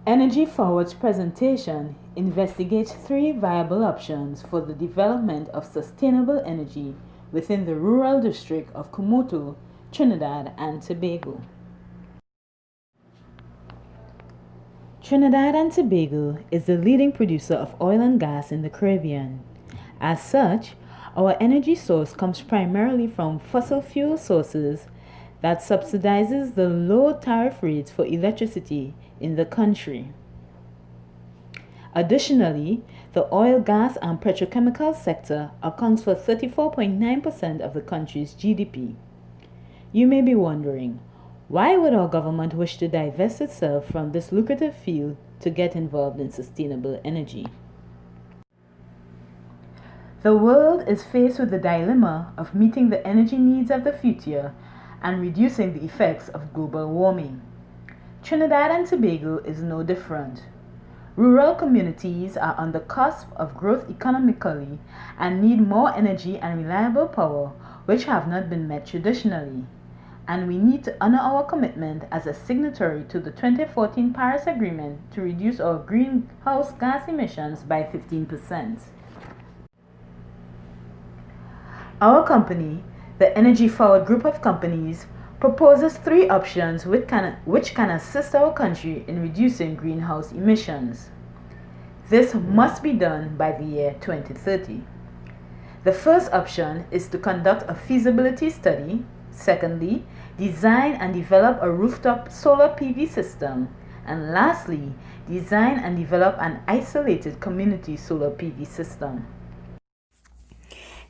Energy Forward's presentation investigates three viable options for the development of sustainable energy within the rural district of Kumoto, Trinidad and Tobago. Trinidad and Tobago is the leading producer of oil and gas in the Caribbean. As such, our energy source comes primarily from fossil fuel sources that subsidizes the low tariff rates for electricity in the country. Additionally, the oil, gas, and petrochemical sector accounts for 34.9% of the country's GDP. You may be wondering, why would our government wish to divest itself from this lucrative field to get involved in sustainable energy? The world is faced with the dilemma of meeting the energy needs of the future and reducing the effects of global warming. Trinidad and Tobago is no different. Rural communities are on the cusp of growth economically and need more energy and reliable power, which have not been met traditionally. And we need to honor our commitment as a signatory to the 2014 Paris Agreement to reduce our greenhouse gas emissions by 15%. Our company, the Energy Forward Group of Companies, proposes three options which can assist our country in reducing greenhouse emissions. This must be done by the year 2030. The first option is to conduct a feasibility study. Secondly, design and develop a rooftop solar PV system. And lastly, design and develop an isolated community solar PV system.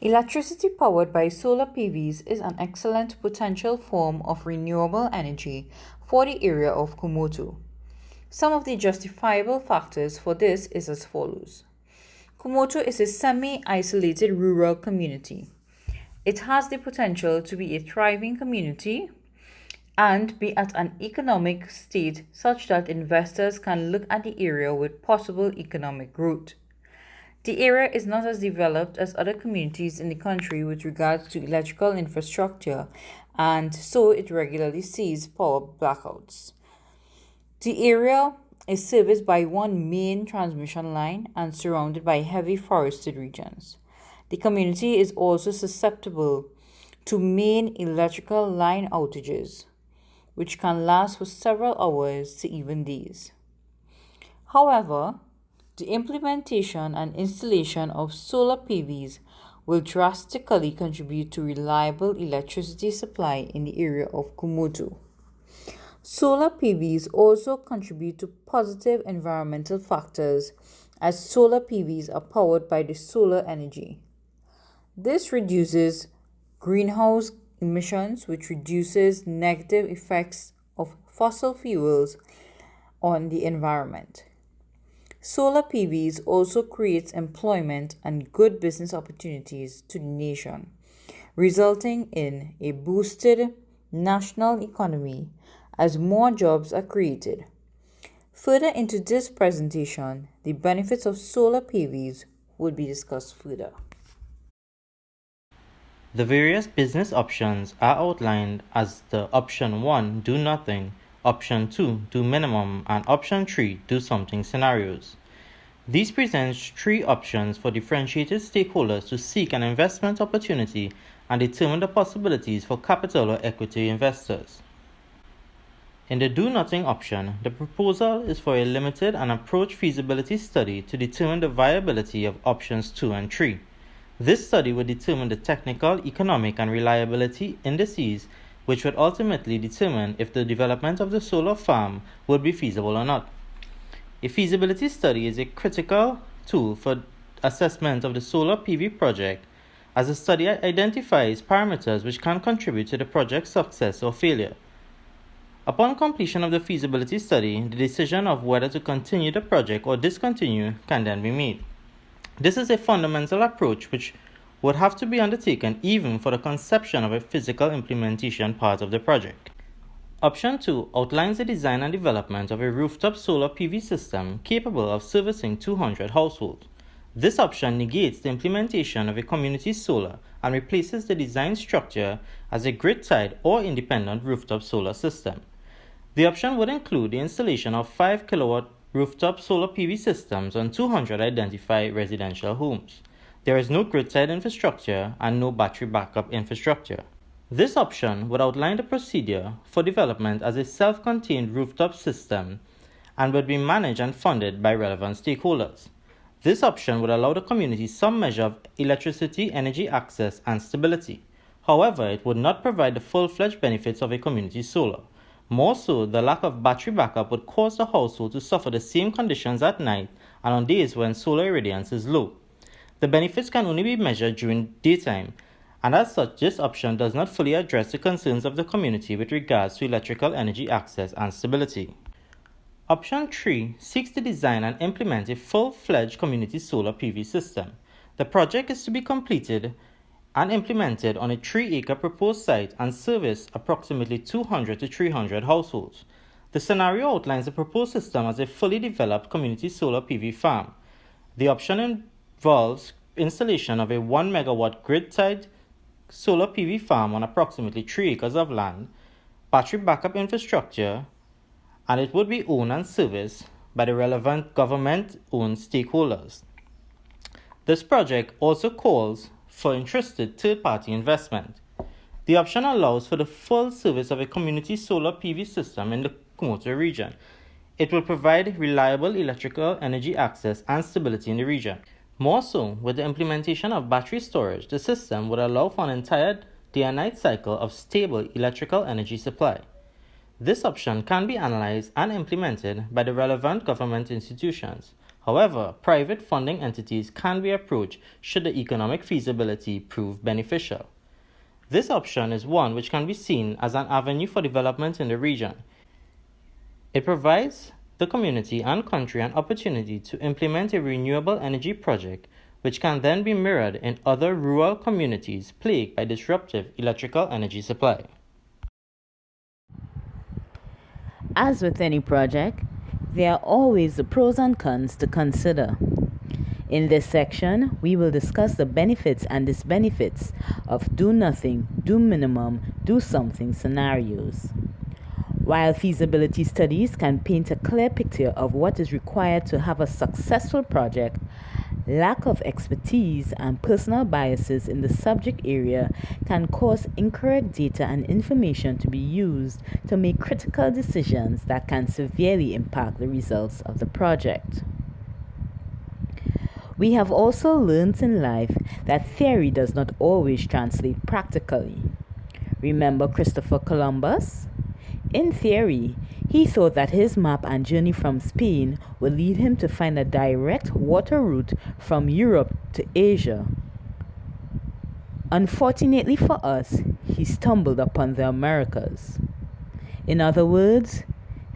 Electricity powered by solar PVs is an excellent potential form of renewable energy for the area of Kumoto. Some of the justifiable factors for this is as follows. Kumoto is a semi-isolated rural community. It has the potential to be a thriving community and be at an economic state such that investors can look at the area with possible economic growth. The area is not as developed as other communities in the country with regards to electrical infrastructure, and so it regularly sees power blackouts. The area is serviced by one main transmission line and surrounded by heavy forested regions. The community is also susceptible to main electrical line outages, which can last for several hours to even days. However, the implementation and installation of solar PVs will drastically contribute to reliable electricity supply in the area of Kumoto. Solar PVs also contribute to positive environmental factors as solar PVs are powered by the solar energy. This reduces greenhouse emissions, which reduces negative effects of fossil fuels on the environment. Solar PVs also creates employment and good business opportunities to the nation, resulting in a boosted national economy as more jobs are created. Further into this presentation, the benefits of solar PVs will be discussed further. The various business options are outlined as the option 1, do nothing, option 2, do minimum, and option 3, do something scenarios. These present three options for differentiated stakeholders to seek an investment opportunity and determine the possibilities for capital or equity investors. In the do nothing option, the proposal is for a limited and approach feasibility study to determine the viability of options 2 and 3. This study would determine the technical, economic, and reliability indices, which would ultimately determine if the development of the solar farm would be feasible or not. A feasibility study is a critical tool for assessment of the solar PV project, as the study identifies parameters which can contribute to the project's success or failure. Upon completion of the feasibility study, the decision of whether to continue the project or discontinue can then be made. This is a fundamental approach which would have to be undertaken even for the conception of a physical implementation part of the project. Option 2 outlines the design and development of a rooftop solar PV system capable of servicing 200 households. This option negates the implementation of a community solar and replaces the design structure as a grid-tied or independent rooftop solar system. The option would include the installation of 5 kilowatt rooftop solar PV systems on 200 identified residential homes. There is no grid-tied infrastructure and no battery backup infrastructure. This option would outline the procedure for development as a self-contained rooftop system and would be managed and funded by relevant stakeholders. This option would allow the community some measure of electricity, energy access, and stability. However, it would not provide the full-fledged benefits of a community solar. More so, the lack of battery backup would cause the household to suffer the same conditions at night and on days when solar irradiance is low. The benefits can only be measured during daytime, and as such, this option does not fully address the concerns of the community with regards to electrical energy access and stability. Option 3 seeks to design and implement a full-fledged community solar PV system. The project is to be completed and implemented on a 3-acre proposed site and service approximately 200 to 300 households. The scenario outlines the proposed system as a fully developed community solar PV farm. The option involves installation of a 1 megawatt grid-tied solar PV farm on approximately 3 acres of land, battery backup infrastructure, and it would be owned and serviced by the relevant government-owned stakeholders. This project also calls for interested third-party investment. The option allows for the full service of a community solar PV system in the Kumoto region. It will provide reliable electrical energy access and stability in the region. More so, with the implementation of battery storage, the system would allow for an entire day and night cycle of stable electrical energy supply. This option can be analyzed and implemented by the relevant government institutions. However, private funding entities can be approached should the economic feasibility prove beneficial. This option is one which can be seen as an avenue for development in the region. It provides the community and country an opportunity to implement a renewable energy project which can then be mirrored in other rural communities plagued by disruptive electrical energy supply. As with any project, there are always the pros and cons to consider. In this section, we will discuss the benefits and disbenefits of do nothing, do minimum, do something scenarios. While feasibility studies can paint a clear picture of what is required to have a successful project, lack of expertise and personal biases in the subject area can cause incorrect data and information to be used to make critical decisions that can severely impact the results of the project. We have also learned in life that theory does not always translate practically. Remember Christopher Columbus? In theory, he thought that his map and journey from Spain would lead him to find a direct water route from Europe to Asia. Unfortunately for us, he stumbled upon the Americas. In other words,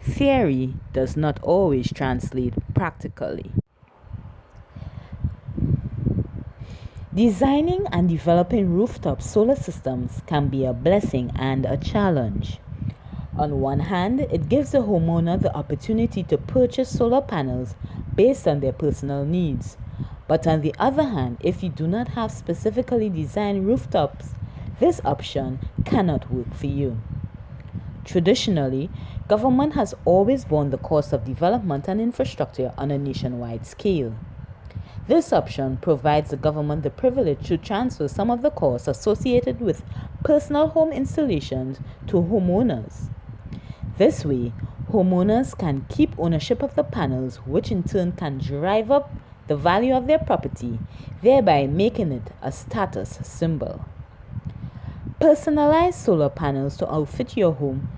theory does not always translate practically. Designing and developing rooftop solar systems can be a blessing and a challenge. On one hand, it gives the homeowner the opportunity to purchase solar panels based on their personal needs. But on the other hand, if you do not have specifically designed rooftops, this option cannot work for you. Traditionally, government has always borne the cost of development and infrastructure on a nationwide scale. This option provides the government the privilege to transfer some of the costs associated with personal home installations to homeowners. This way, homeowners can keep ownership of the panels, which in turn can drive up the value of their property, thereby making it a status symbol. Personalized solar panels to outfit your home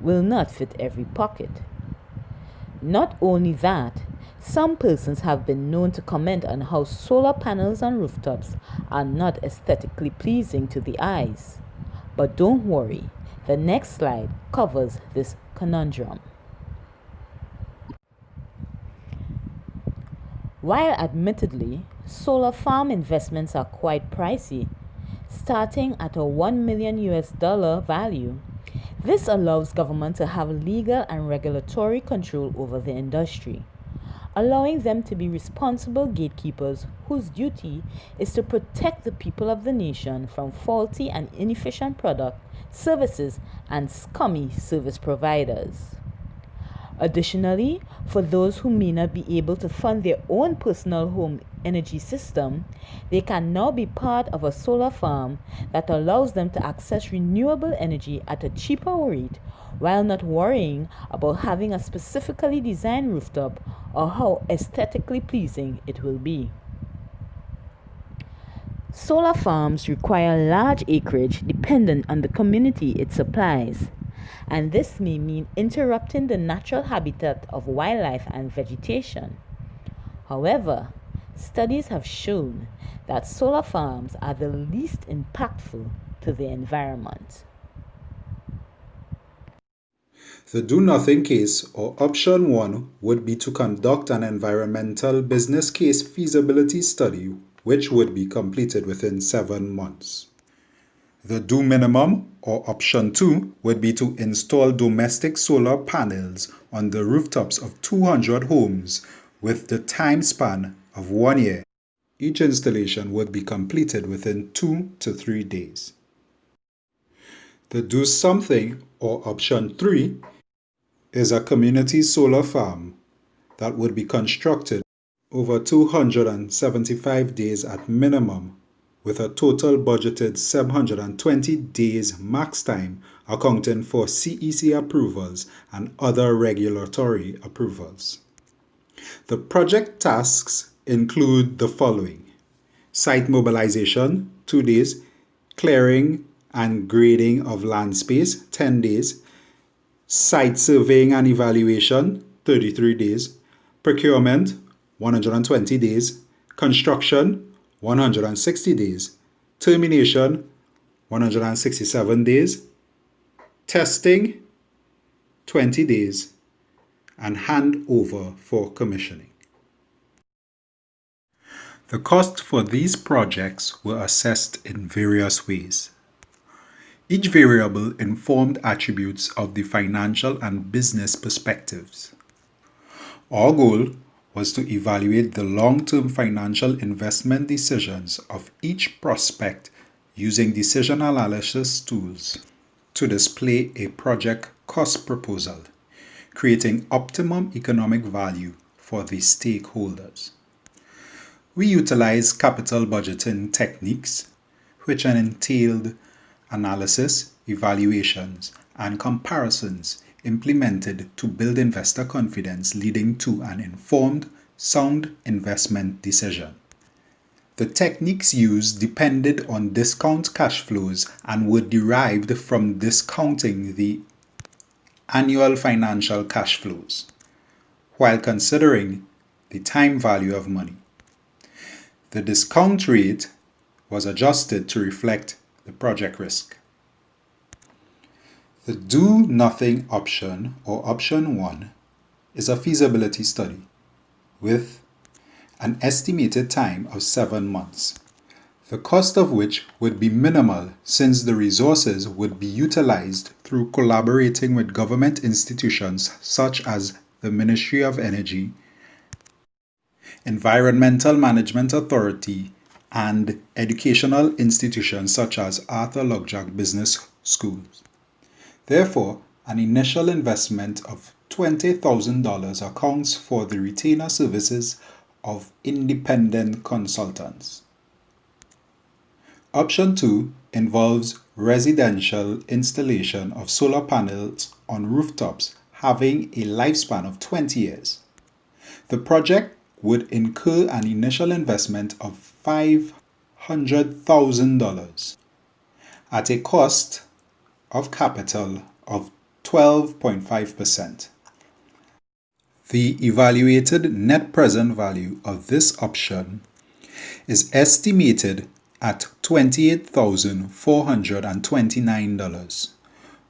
will not fit every pocket. Not only that, some persons have been known to comment on how solar panels on rooftops are not aesthetically pleasing to the eyes. But don't worry, the next slide covers this conundrum. While admittedly, solar farm investments are quite pricey, starting at a $1 million value, this allows government to have legal and regulatory control over the industry. allowing them to be responsible gatekeepers whose duty is to protect the people of the nation from faulty and inefficient product, services, and scummy service providers. Additionally, for those who may not be able to fund their own personal home energy system, they can now be part of a solar farm that allows them to access renewable energy at a cheaper rate while not worrying about having a specifically designed rooftop or how aesthetically pleasing it will be. Solar farms require large acreage dependent on the community it supplies, and this may mean interrupting the natural habitat of wildlife and vegetation. However, studies have shown that solar farms are the least impactful to the environment. The do-nothing case, or option 1, would be to conduct an environmental business case feasibility study which would be completed within 7 months. The do minimum, or option 2, would be to install domestic solar panels on the rooftops of 200 homes with the time span of 1 year. Each installation would be completed within 2 to 3 days. The do something, or option 3, is a community solar farm that would be constructed over 275 days at minimum, with a total budgeted 720 days max time, accounting for CEC approvals and other regulatory approvals. The project tasks include the following: site mobilization, 2 days; clearing and grading of land space, 10 days; site surveying and evaluation, 33 days; procurement, 120 days; construction, 160 days; termination, 167 days; testing, 20 days; and handover for commissioning. The cost for these projects were assessed in various ways. Each variable informed attributes of the financial and business perspectives. Our goal was to evaluate the long-term financial investment decisions of each prospect using decision analysis tools to display a project cost proposal, creating optimum economic value for the stakeholders. We utilized capital budgeting techniques, which entailed analysis, evaluations, and comparisons implemented to build investor confidence, leading to an informed, sound investment decision. The techniques used depended on discount cash flows and were derived from discounting the annual financial cash flows, while considering the time value of money. The discount rate was adjusted to reflect the project risk. The do nothing option, or option 1, is a feasibility study with an estimated time of 7 months, the cost of which would be minimal since the resources would be utilized through collaborating with government institutions such as the Ministry of Energy, Environmental Management Authority, and educational institutions such as Arthur Lugjack Business Schools. Therefore, an initial investment of $20,000 accounts for the retainer services of independent consultants. Option 2 involves residential installation of solar panels on rooftops having a lifespan of 20 years. The project would incur an initial investment of $500,000 at a cost of capital of 12.5%. The evaluated net present value of this option is estimated at $28,429,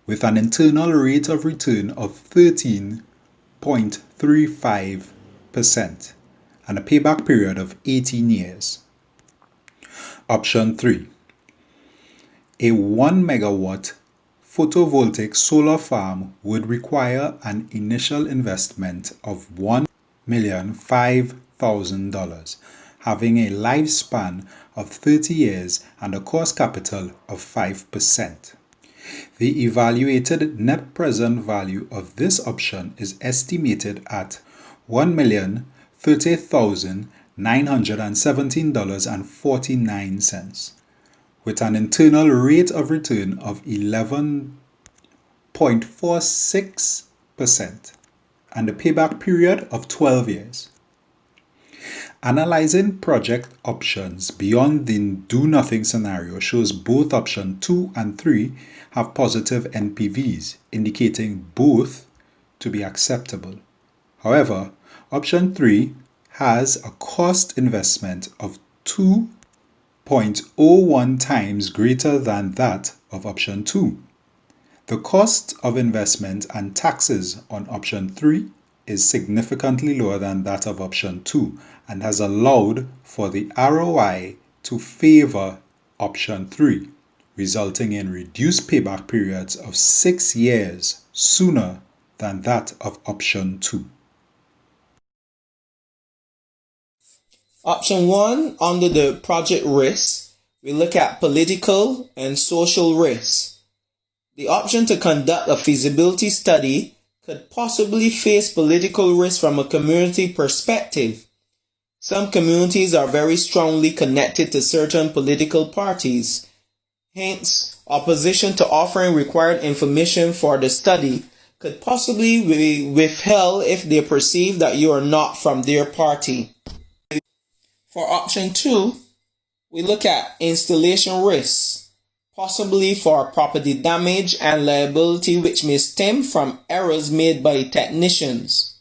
with an internal rate of return of 13.35% and a payback period of 18 years. Option 3. A 1 megawatt photovoltaic solar farm would require an initial investment of $1 $1,005,000, having a lifespan of 30 years and a cost capital of 5%. The evaluated net present value of this option is estimated at $1,030,917.49, with an internal rate of return of 11.46% and a payback period of 12 years. Analyzing project options beyond the do-nothing scenario shows both option 2 and 3 have positive NPVs, indicating both to be acceptable. However, option 3 has a cost investment of 2.01 times greater than that of option 2. The cost of investment and taxes on option 3 is significantly lower than that of option 2 and has allowed for the ROI to favor option 3, resulting in reduced payback periods of 6 years sooner than that of option 2. Option 1, under the project risk, we look at political and social risks. The option to conduct a feasibility study could possibly face political risk from a community perspective. Some communities are very strongly connected to certain political parties. Hence, opposition to offering required information for the study could possibly be withheld if they perceive that you are not from their party. For option 2, we look at installation risks, possibly for property damage and liability which may stem from errors made by technicians.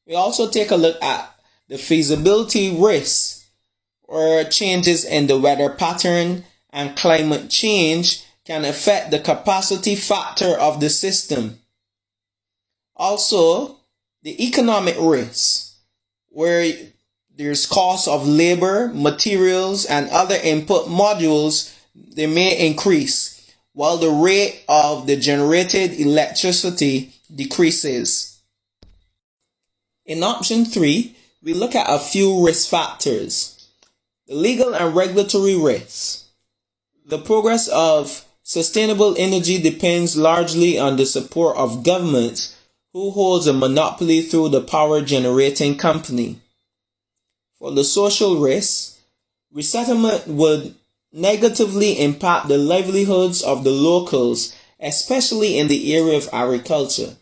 We also take a look at the feasibility risks, where changes in the weather pattern and climate change can affect the capacity factor of the system. Also, the economic risks, where there's cost of labor, materials, and other input modules, they may increase, while the rate of the generated electricity decreases. In option 3, we look at a few risk factors. The legal and regulatory risks. The progress of sustainable energy depends largely on the support of governments, who holds a monopoly through the power generating company. For the social risks, resettlement would negatively impact the livelihoods of the locals, especially in the area of agriculture.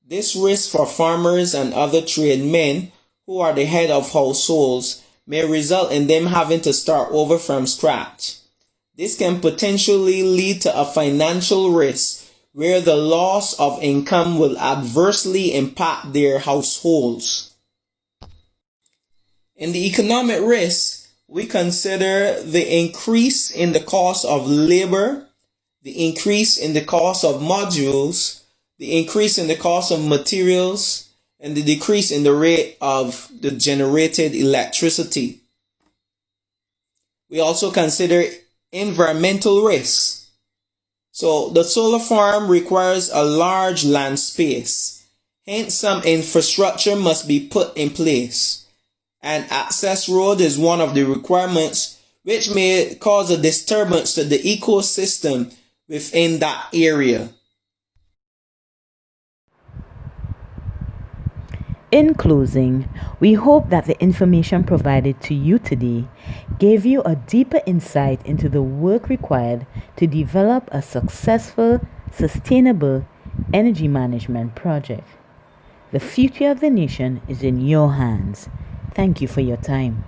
This risk for farmers and other tradesmen who are the head of households may result in them having to start over from scratch. This can potentially lead to a financial risk where the loss of income will adversely impact their households. In the economic risk, we consider the increase in the cost of labor, the increase in the cost of modules, the increase in the cost of materials, and the decrease in the rate of the generated electricity. We also consider environmental risks. So the solar farm requires a large land space. Hence, some infrastructure must be put in place. An access road is one of the requirements, which may cause a disturbance to the ecosystem within that area. In closing, we hope that the information provided to you today gave you a deeper insight into the work required to develop a successful, sustainable energy management project. The future of the nation is in your hands. Thank you for your time.